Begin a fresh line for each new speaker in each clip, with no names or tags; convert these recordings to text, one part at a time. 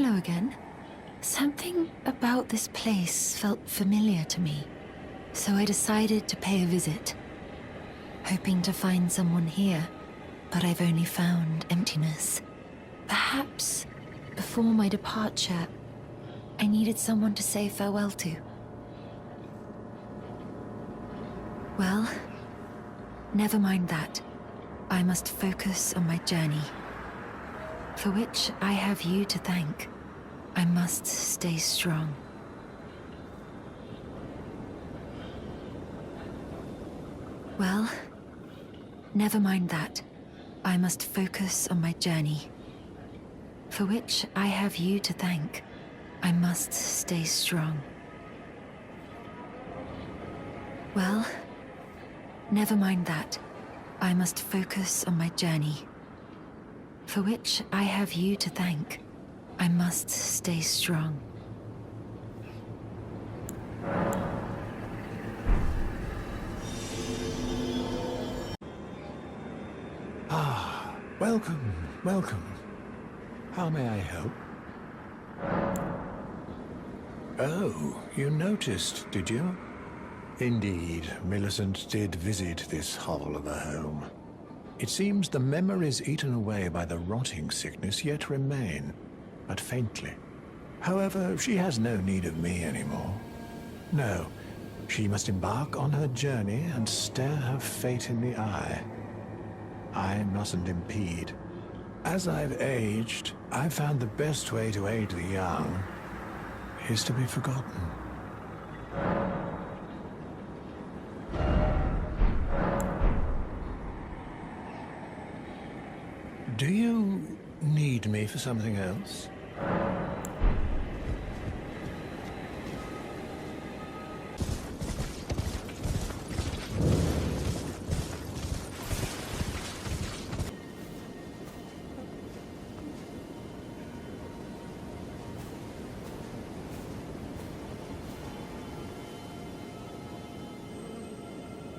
Hello again. Something about this place felt familiar to me, so I decided to pay a visit. Hoping to find someone here, but I've only found emptiness. Perhaps, before my departure, I needed someone to say farewell to. Well, never mind that. I must focus on my journey, for which I have you to thank. I must stay strong. Well, never mind that. I must focus on my journey, for which I have you to thank. I must stay strong. Well, never mind that. I must focus on my journey, for which I have you to thank. I must stay strong.
Ah, welcome, welcome. How may I help? Oh, you noticed, did you? Indeed, Millicent did visit this hovel of a home. It seems the memories eaten away by the rotting sickness yet remain, but faintly. However, she has no need of me anymore. No, she must embark on her journey and stare her fate in the eye. I mustn't impede. As I've aged, I've found the best way to aid the young is to be forgotten. Do you need me for something else?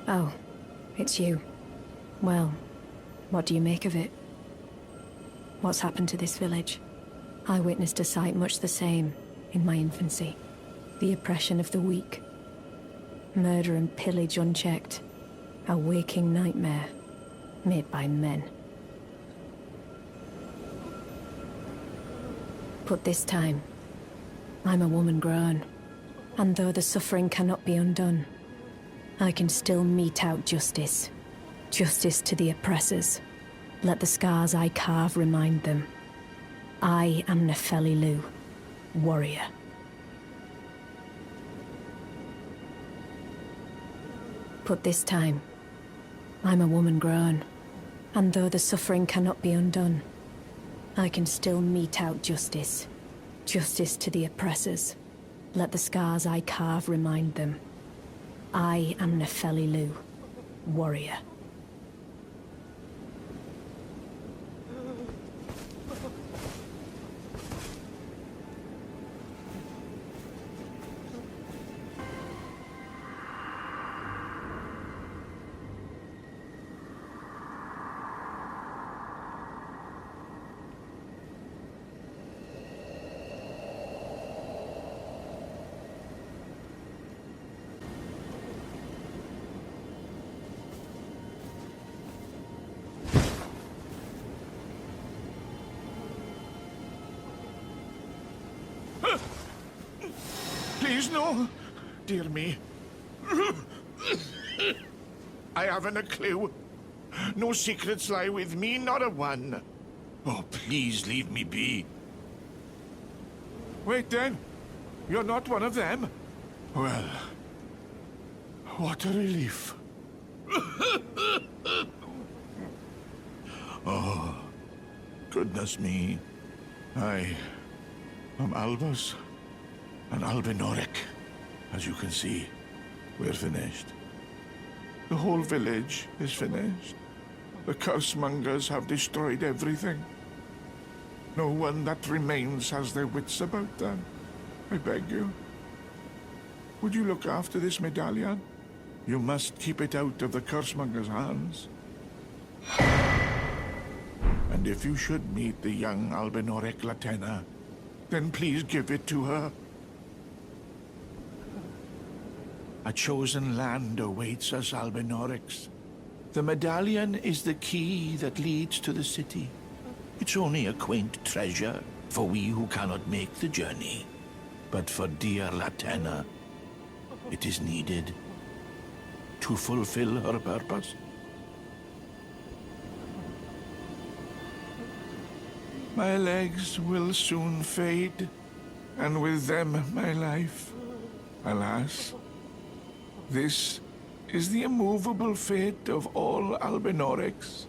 Oh, it's you. Well, what do you make of it? What's happened to this village? I witnessed a sight much the same in my infancy. The oppression of the weak. Murder and pillage unchecked. A waking nightmare made by men. But this time, I'm a woman grown, and though the suffering cannot be undone, I can still mete out justice. Justice to the oppressors. Let the scars I carve remind them. I am Nefeli Lu, warrior. But this time, I'm a woman grown, and though the suffering cannot be undone, I can still mete out justice. Justice to the oppressors. Let the scars I carve remind them. I am Nefeli Lu, warrior.
Please, no. Dear me. I haven't a clue. No secrets lie with me, not a one. Oh, please leave me be. Wait then. You're not one of them? Well, what a relief. Oh, goodness me. I am Albus. And Albinoric. As you can see, we're finished. The whole village is finished. The cursemongers have destroyed everything. No one that remains has their wits about them. I beg you. Would you look after this medallion? You must keep it out of the cursemongers' hands. And if you should meet the young Albinoric Latena, then please give it to her. A chosen land awaits us, Albinorix. The medallion is the key that leads to the city. It's only a quaint treasure for we who cannot make the journey. But for dear Latenna, it is needed to fulfill her purpose. My legs will soon fade, and with them my life. Alas, this is the immovable fate of all Albinorix.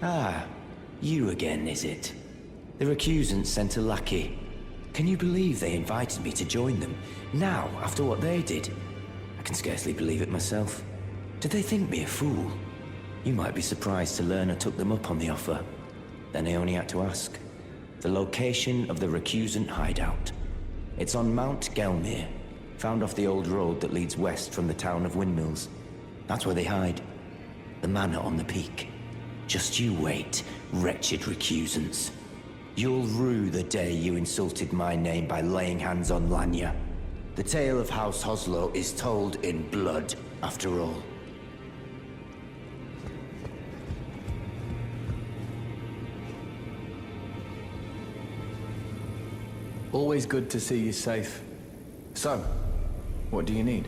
Ah, you again, is it? The recusants sent a lackey. Can you believe they invited me to join them? Now, after what they did? I can scarcely believe it myself. Did they think me a fool? You might be surprised to learn I took them up on the offer. Then I only had to ask. The location of the recusant hideout. It's on Mount Gelmir, found off the old road that leads west from the town of Windmills. That's where they hide. The manor on the peak. Just you wait, wretched recusants. You'll rue the day you insulted my name by laying hands on Lanya. The tale of House Hoslo is told in blood, after all.
Always good to see you safe. So, what do you need?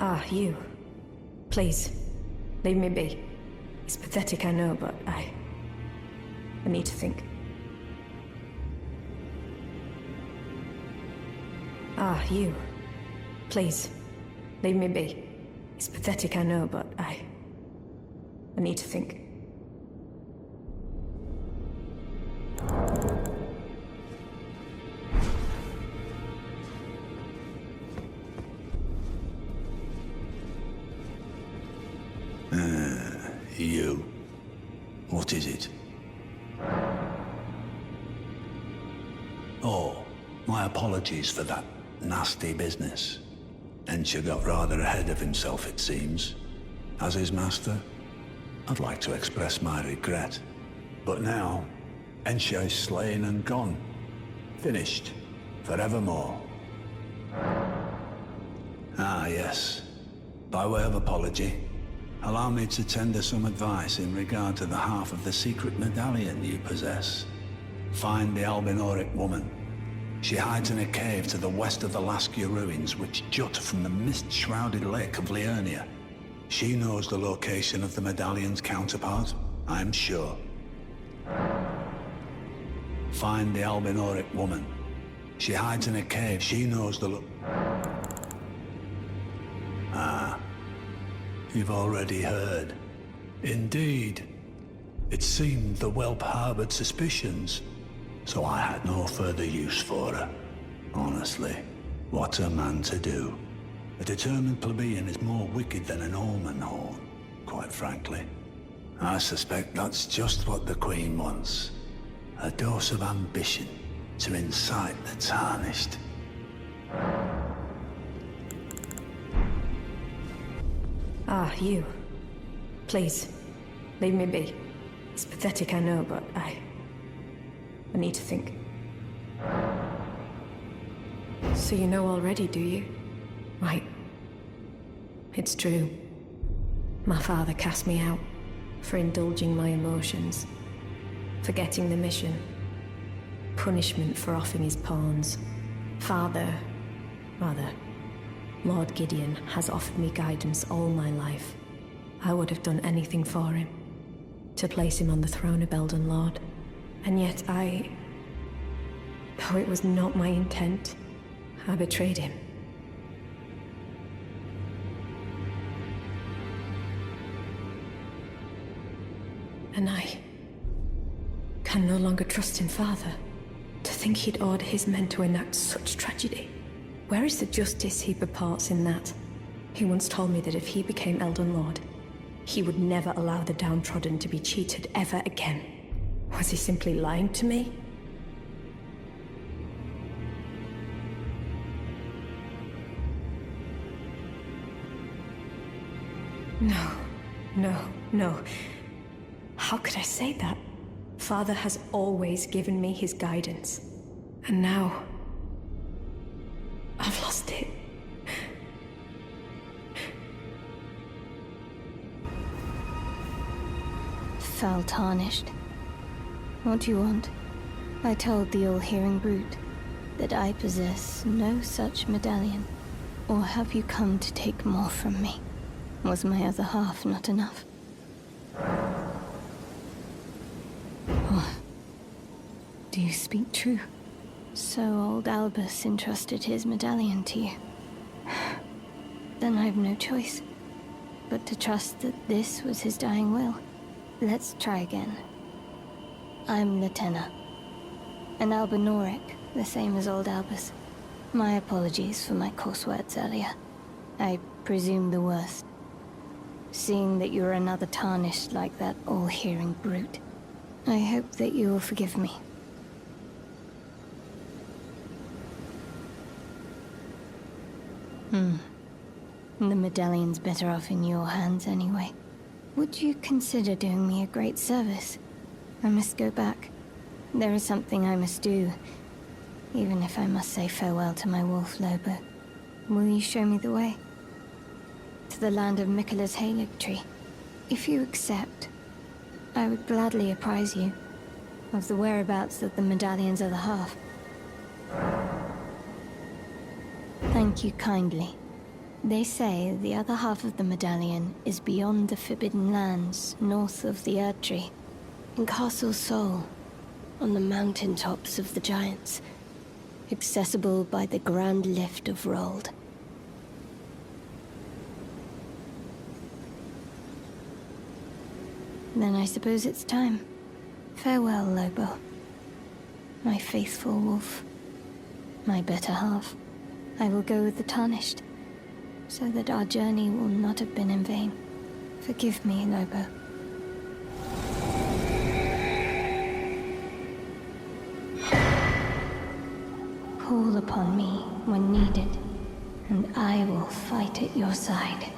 Ah, you. Please, leave me be. It's pathetic, I know, but I need to think. Ah, you. Please, leave me be. It's pathetic, I know, but I need to think.
You.
What is it? Oh, my apologies for that nasty business. Ensha got rather ahead of himself, it seems. As his master, I'd like to express my regret. But now, Ensha is slain and gone. Finished. Forevermore. Ah, yes. By way of apology, allow me to tender some advice in regard to the half of the secret medallion you possess. Find the Albinoric woman. She hides in a cave to the west of the Laskia ruins, which jut from the mist-shrouded lake of Liurnia. She knows the location of the medallion's counterpart, I'm sure. Find the Albinoric woman. She hides in a cave. She knows the Ah. You've already heard. Indeed. It seemed the whelp harbored suspicions, so I had no further use for her. Honestly, what a man to do. A determined plebeian is more wicked than an omen horn, quite frankly. I suspect that's just what the Queen wants. A dose of ambition to incite the tarnished.
Ah, you. Please, leave me be. It's pathetic, I know, but I need to think. So you know already, do you? Right. It's true. My father cast me out for indulging my emotions, forgetting the mission, punishment for offing his pawns. Lord Gideon has offered me guidance all my life. I would have done anything for him, to place him on the throne of Elden Lord. And yet though it was not my intent, I betrayed him. And I can no longer trust him, Father. To think he'd order his men to enact such tragedy. Where is the justice he purports in that? He once told me that if he became Elden Lord, he would never allow the downtrodden to be cheated ever again. Was he simply lying to me? No. How could I say that? Father has always given me his guidance. And now, I've lost it.
Foul tarnished. What do you want? I told the all-hearing brute that I possess no such medallion. Or have you come to take more from me? Was my other half not enough? Oh. Do you speak true? So old Albus entrusted his medallion to you. Then I have no choice but to trust that this was his dying will. Let's try again. I'm Latenna, an Albinoric, the same as old Albus. My apologies for my coarse words earlier. I presume the worst. Seeing that you're another tarnished like that all-hearing brute, I hope that you will forgive me. The medallion's better off in your hands anyway. Would you consider doing me a great service? I must go back. There is something I must do, even if I must say farewell to my wolf Lobo. Will you show me the way? To the land of Miquella's Halig tree. If you accept, I would gladly apprise you of the whereabouts of the medallion's other half. Thank you kindly. They say the other half of the medallion is beyond the Forbidden Lands, north of the Erdtree, in Castle Sol, on the mountaintops of the Giants, accessible by the Grand Lift of Rold. Then I suppose it's time. Farewell, Lobo. My faithful wolf. My better half. I will go with the Tarnished, so that our journey will not have been in vain. Forgive me, Lobo. upon me when needed, and I will fight at your side.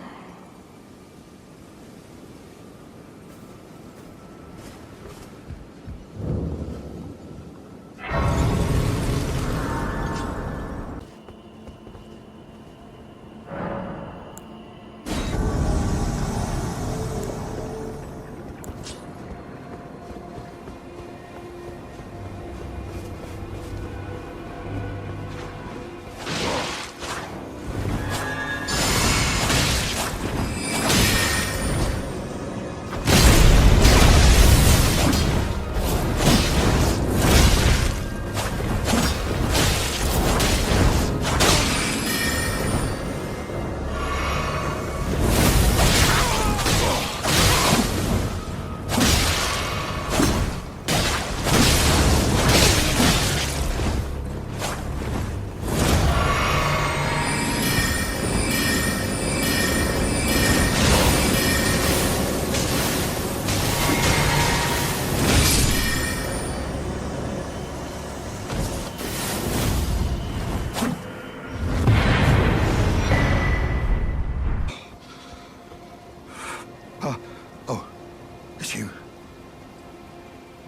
It's you.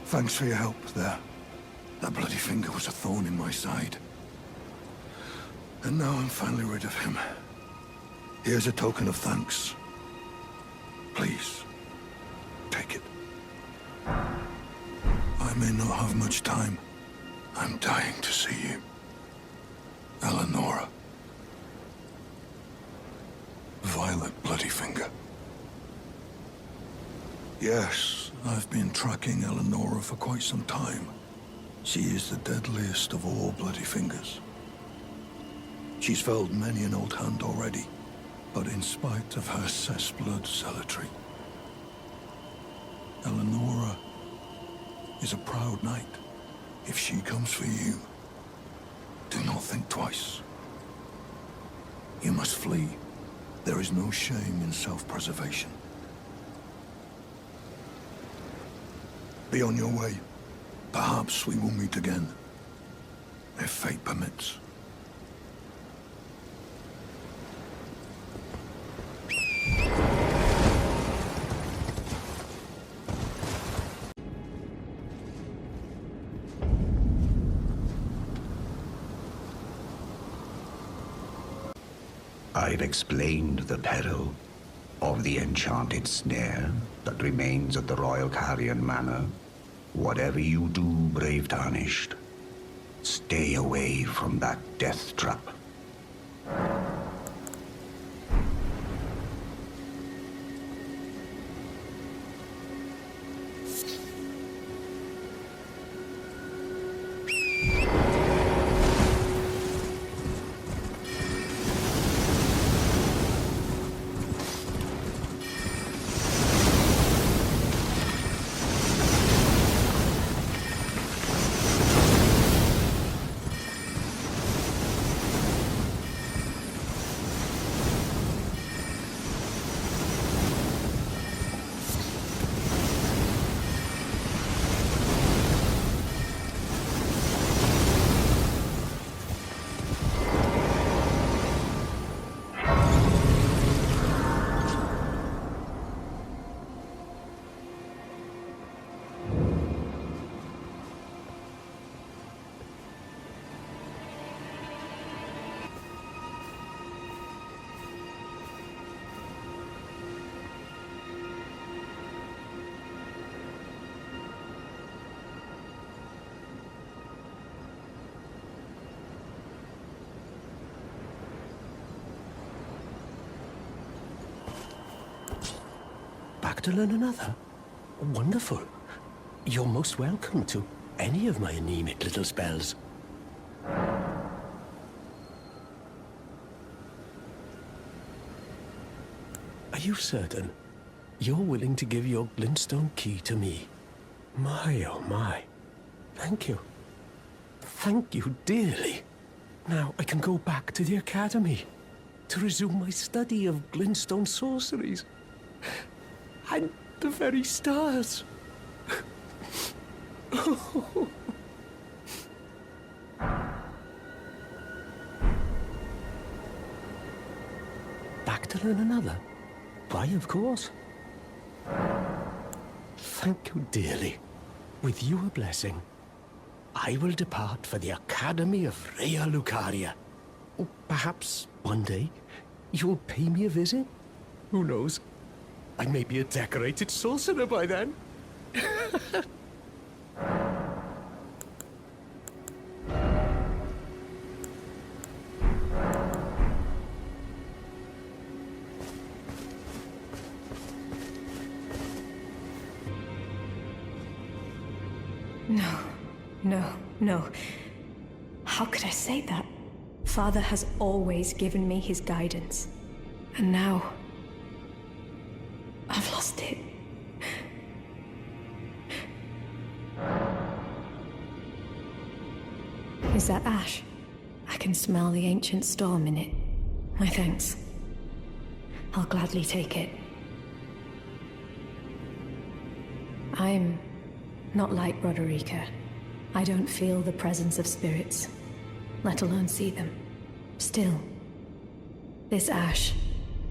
Thanks for your help there. That bloody finger was a thorn in my side. And now I'm finally rid of him. Here's a token of thanks. Please, take it. I may not have much time. I'm dying to see you. Eleonora. Violet Bloodyfinger. Yes, I've been tracking Eleonora for quite some time. She is the deadliest of all Bloody Fingers. She's felled many an old hand already, but in spite of her cessblood zealotry, Eleonora is a proud knight. If she comes for you, do not think twice. You must flee. There is no shame in self-preservation. Be on your way. Perhaps we will meet again, if fate permits.
I've explained the peril of the enchanted snare that remains at the Royal Carrion Manor. Whatever you do, brave Tarnished, stay away from that death trap.
Back to learn another? Wonderful. You're most welcome to any of my anemic little spells. Are you certain you're willing to give your glintstone key to me? My, oh my. Thank you. Thank you dearly. Now I can go back to the academy to resume my study of glintstone sorceries. And the very stars. to learn another? Why, of course. Thank you dearly. With your blessing, I will depart for the Academy of Rhea Lucaria. Perhaps one day you'll pay me a visit? Who knows? I may be a decorated sorcerer by then.
No, no, no. How could I say that? Father has always given me his guidance. And now, I've lost it. Is that ash? I can smell the ancient storm in it. My thanks. I'll gladly take it. I'm not like Roderica. I don't feel the presence of spirits, let alone see them. Still, this ash,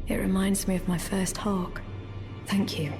it reminds me of my first hawk. Thank you.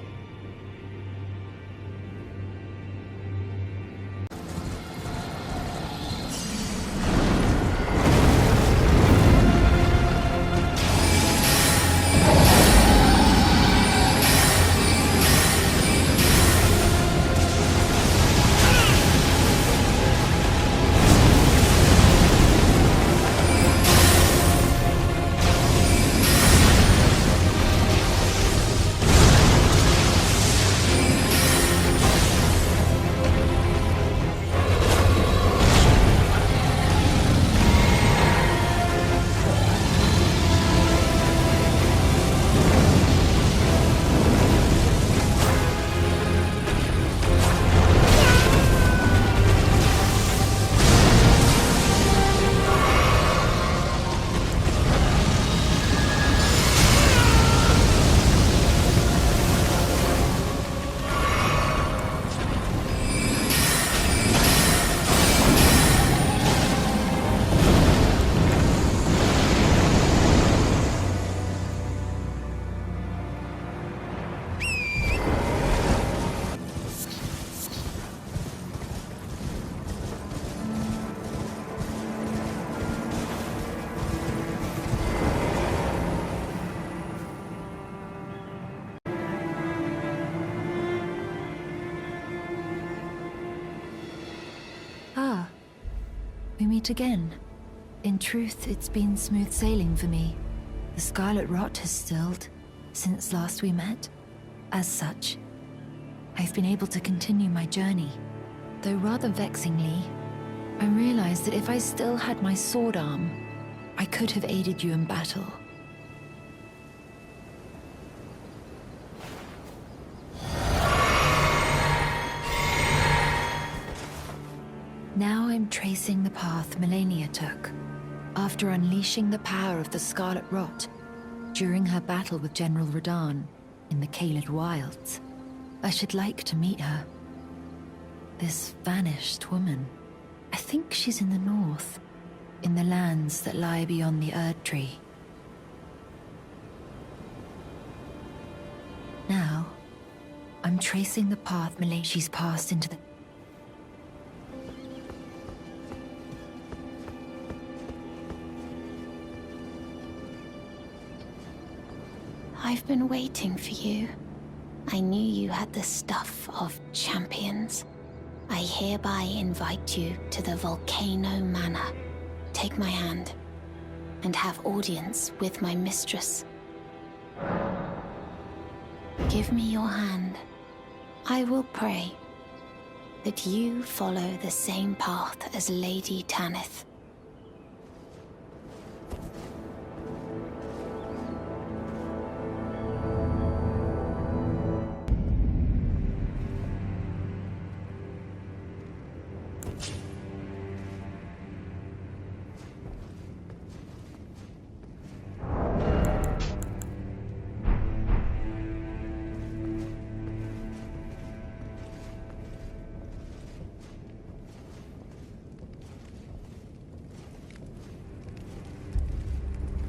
We meet again. In truth, it's been smooth sailing for me. The scarlet rot has stilled since last we met. As such, I've been able to continue my journey. Though rather vexingly, I realized that if I still had my sword arm, I could have aided you in battle. Now I'm tracing the path Melania took, after unleashing the power of the Scarlet Rot during her battle with General Radahn in the Caelid Wilds. I should like to meet her. This vanished woman. I think she's in the north, in the lands that lie beyond the Erd Tree. Now, I'm tracing the path she's passed into the...
I've been waiting for you. I knew you had the stuff of champions. I hereby invite you to the Volcano Manor. Take my hand and have audience with my mistress. Give me your hand. I will pray that you follow the same path as Lady Tanith.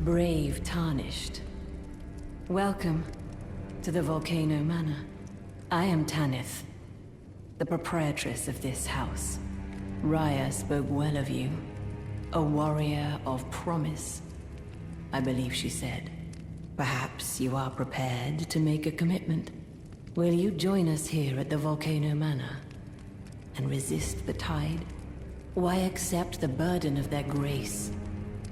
Brave Tarnished.
Welcome to the Volcano Manor. I am Tanith, the proprietress of this house. Raya spoke well of you. A warrior of promise, I believe she said. Perhaps you are prepared to make a commitment. Will you join us here at the Volcano Manor and resist the tide? Why accept the burden of their grace,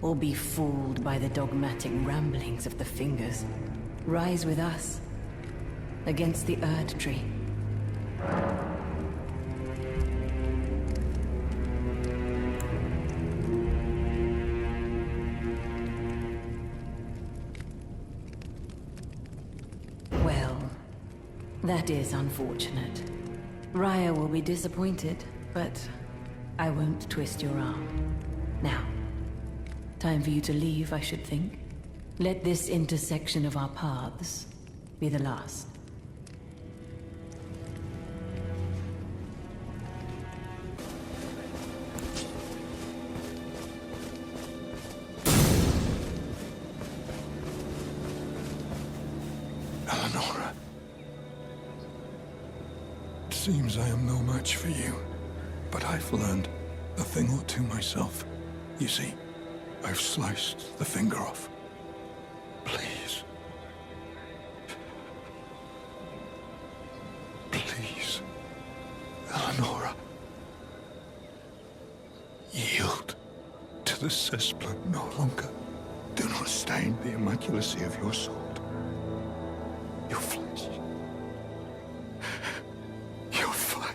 or be fooled by the dogmatic ramblings of the Fingers? Rise with us against the Erd Tree. Well, that is unfortunate. Raya will be disappointed, but I won't twist your arm. Now, time for you to leave, I should think. Let this intersection of our paths be the last.
Eleonora. It seems I am no match for you, but I've learned a thing or two myself. You see, I've sliced the finger off. Please. Please. Eleonora. Yield to the cessplant no longer. Do not stain the immaculacy of your sword. Your flesh. Your fire.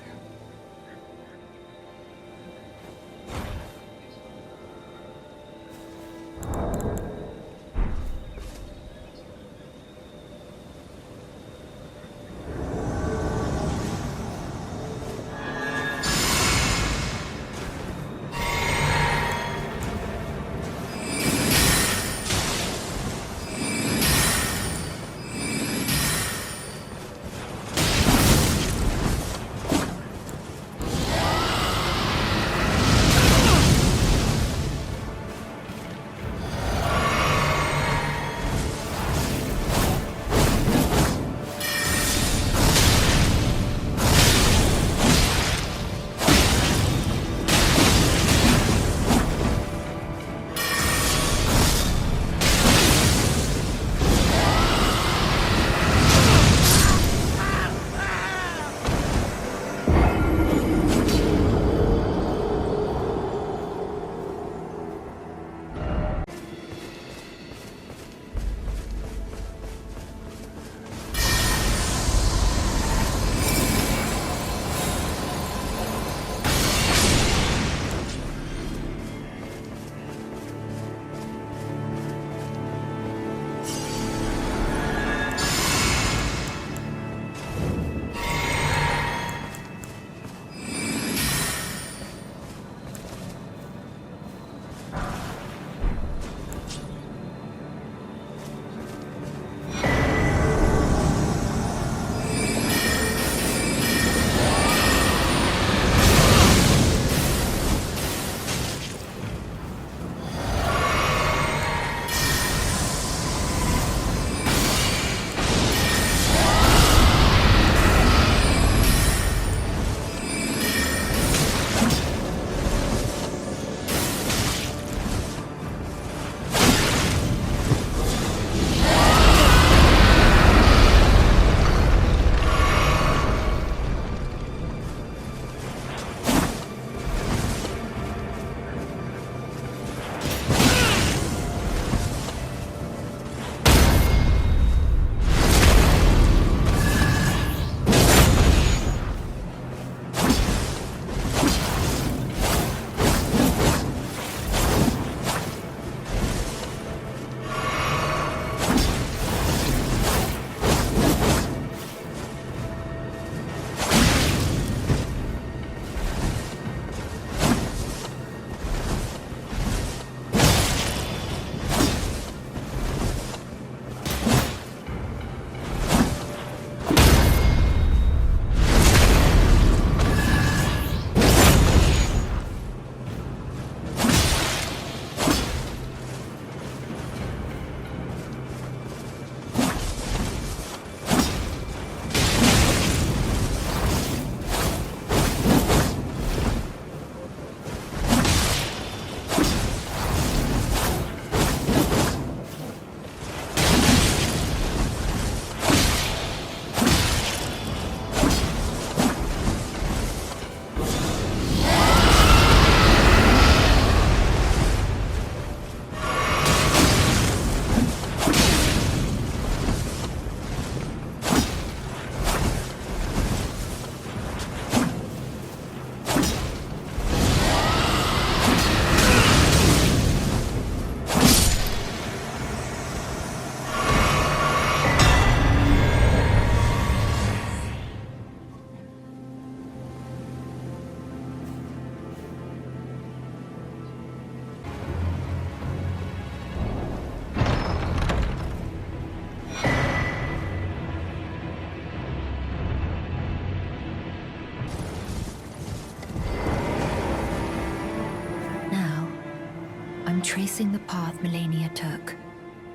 tracing the path Melania took.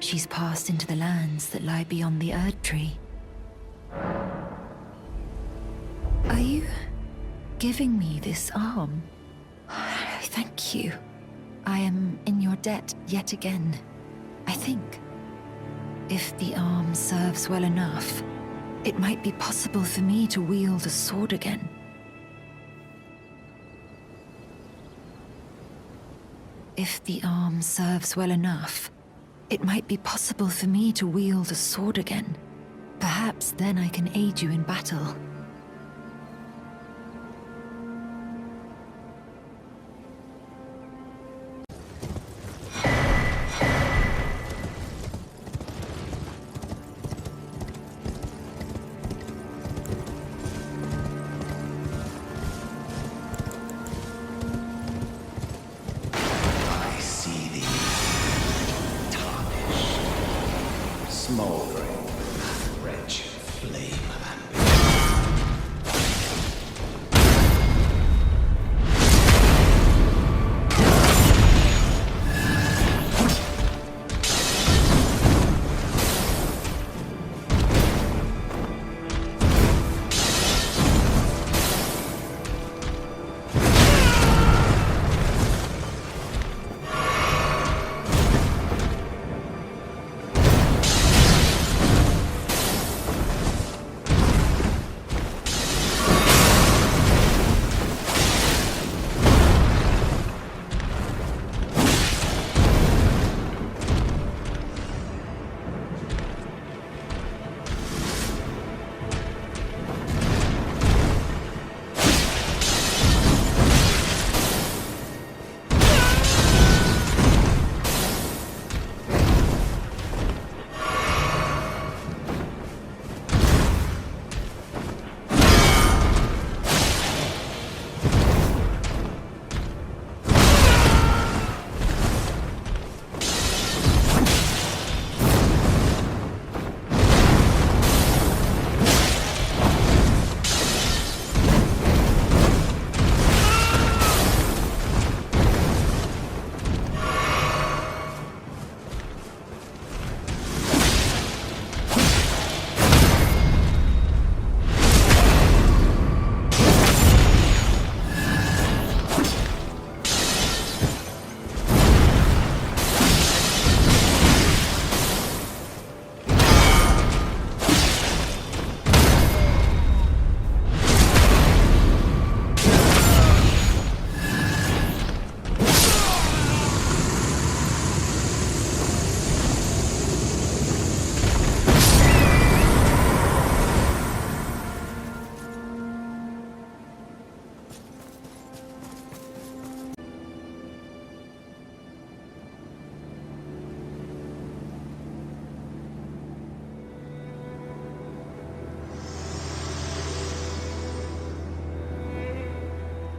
She's passed into the lands that lie beyond the Erd Tree. Are you giving me this arm? Thank you. I am in your debt yet again, I think. If the arm serves well enough, it might be possible for me to wield a sword again. If the arm serves well enough, it might be possible for me to wield a sword again. Perhaps then I can aid you in battle.
Smouldering with wretched flame and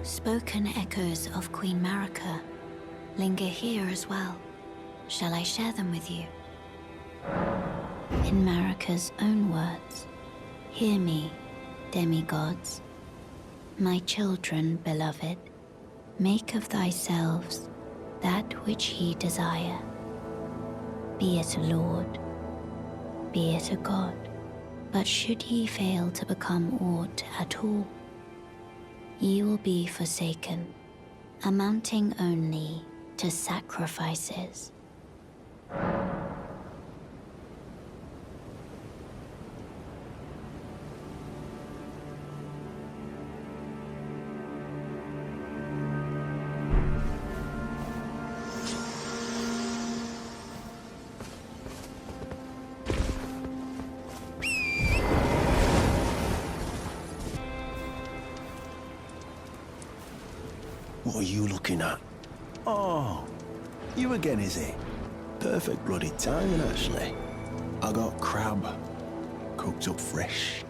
Spoken echoes of Queen Marika linger here as well. Shall I share them with you? In Marika's own words, hear me, demigods. My children, beloved, make of thyselves that which ye desire. Be it a lord, be it a god, but should ye fail to become aught at all, ye will be forsaken, amounting only to sacrifices.
What are you looking at? Oh, you again, is it? Perfect bloody timing, actually. I got crab, cooked up fresh.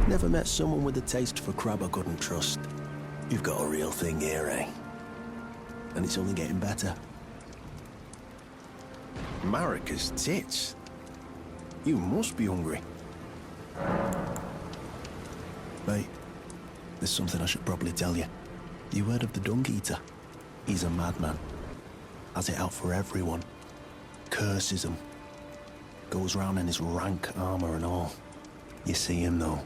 Never met someone with a taste for crab I couldn't trust. You've got a real thing here, eh? and it's only getting better.
Marika's tits. You must be hungry.
Mate, there's something I should probably tell you. You heard of the Dung Eater? He's a madman. Has it out for everyone. Curses them. Goes round in his rank armor and all. You see him though.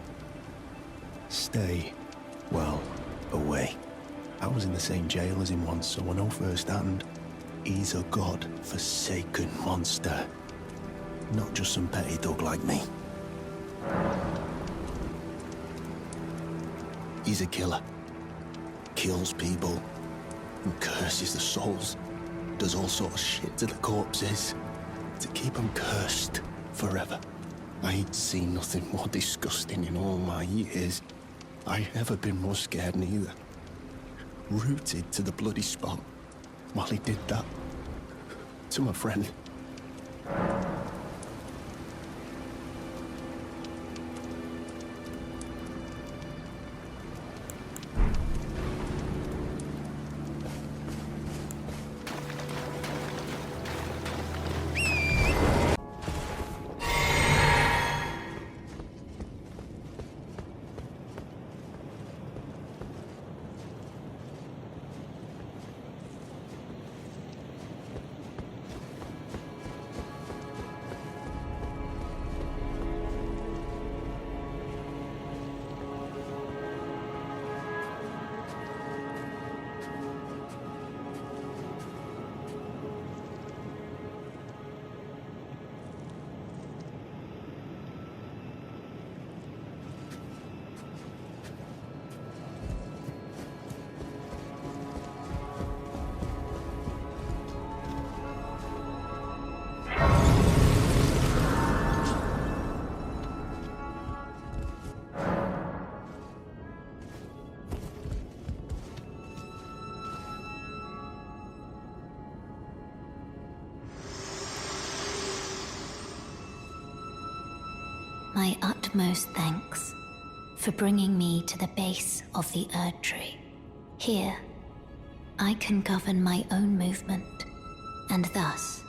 Stay, well, away. I was in the same jail as him once, so I know firsthand. He's a god-forsaken monster. Not just some petty thug like me. He's a killer. Kills people. And curses the souls. Does all sort of shit to the corpses. To keep them cursed forever. I ain't seen nothing more disgusting in all my years. I ever been more scared neither. Rooted to the bloody spot while he did that to my friend.
My utmost thanks for bringing me to the base of the Erd Tree. Here, I can govern my own movement, and thus,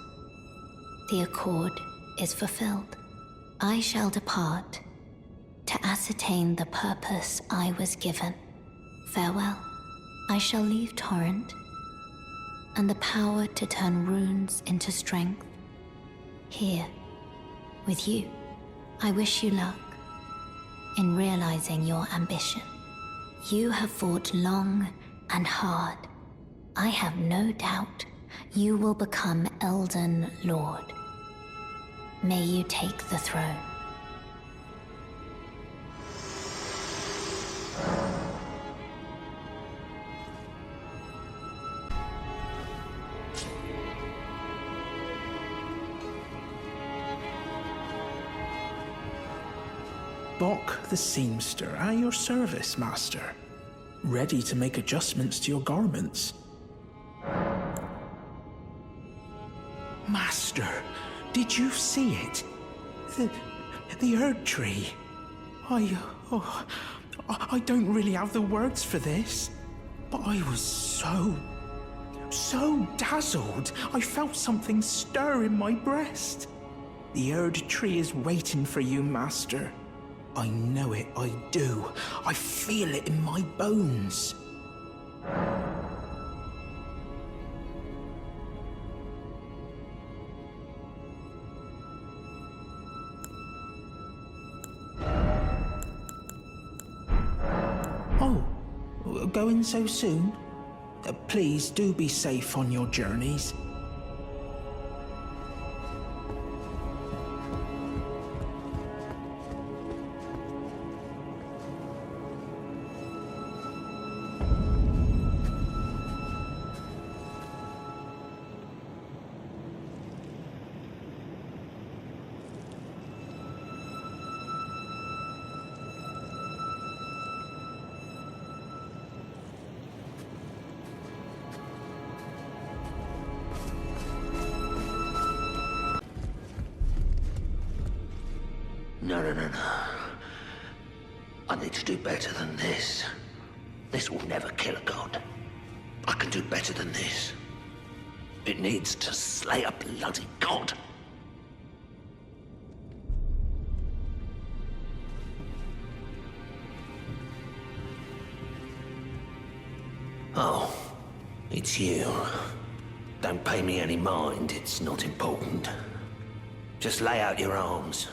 the accord is fulfilled. I shall depart to ascertain the purpose I was given. Farewell. I shall leave Torrent, and the power to turn runes into strength. Here, with you. I wish you luck in realizing your ambition. You have fought long and hard. I have no doubt you will become Elden Lord. May you take the throne.
Bok the seamster at your service, master. Ready to make adjustments to your garments. Master, did you see it? The Erd Tree. I don't really have the words for this, but I was so dazzled. I felt something stir in my breast. The Erd Tree is waiting for you, master. I know it, I do. I feel it in my bones. Oh, going so soon? Please do be safe on your journeys.
No. I need to do better than this. This will never kill a god.
I can do better than this. It needs to slay a bloody god. Oh, it's you. Don't pay me any mind, it's not important. Just lay out your arms.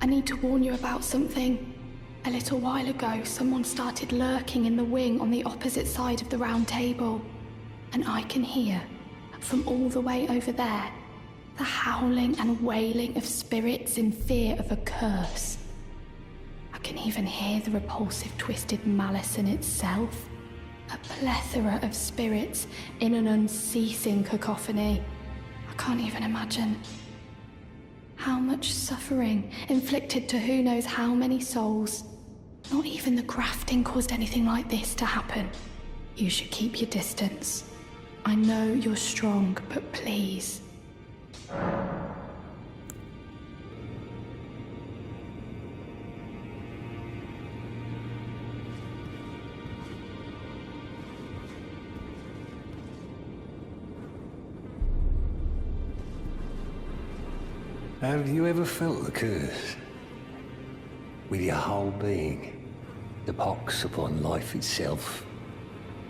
I need to warn you about something. A little while ago, someone started lurking in the wing on the opposite side of the round table. And I can hear, from all the way over there, the howling and wailing of spirits in fear of a curse. I can even hear the repulsive twisted malice in itself. A plethora of spirits in an unceasing cacophony. I can't even imagine. How much suffering inflicted to who knows how many souls. Not even the grafting caused anything like this to happen. You should keep your distance. I know you're strong, but please.
Have you ever felt the curse? With your whole being, the pox upon life itself,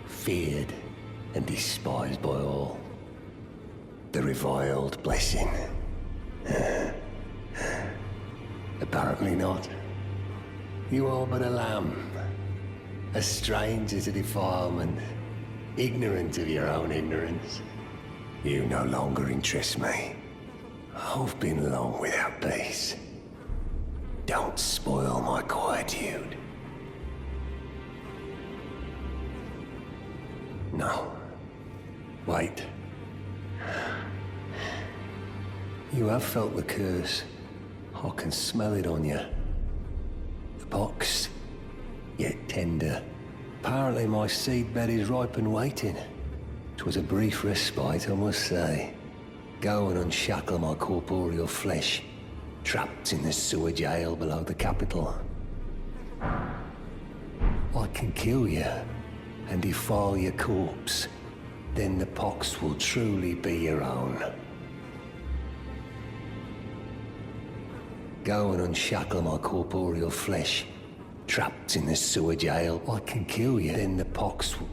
feared and despised by all. The reviled blessing. Apparently not. You are but a lamb, a stranger to defilement, ignorant of your own ignorance. You no longer interest me. I've been long without peace. Don't spoil my quietude. No. Wait. You have felt the curse. I can smell it on you. The pox, yet tender. Apparently my seedbed is ripe and waiting. 'Twas a brief respite, I must say. Go and unshackle my corporeal flesh, trapped in the sewer jail below the capital. I can kill you and defile your corpse. Then the pox will truly be your own. Go and unshackle my corporeal flesh, trapped in the sewer jail. I can kill you, then the pox will...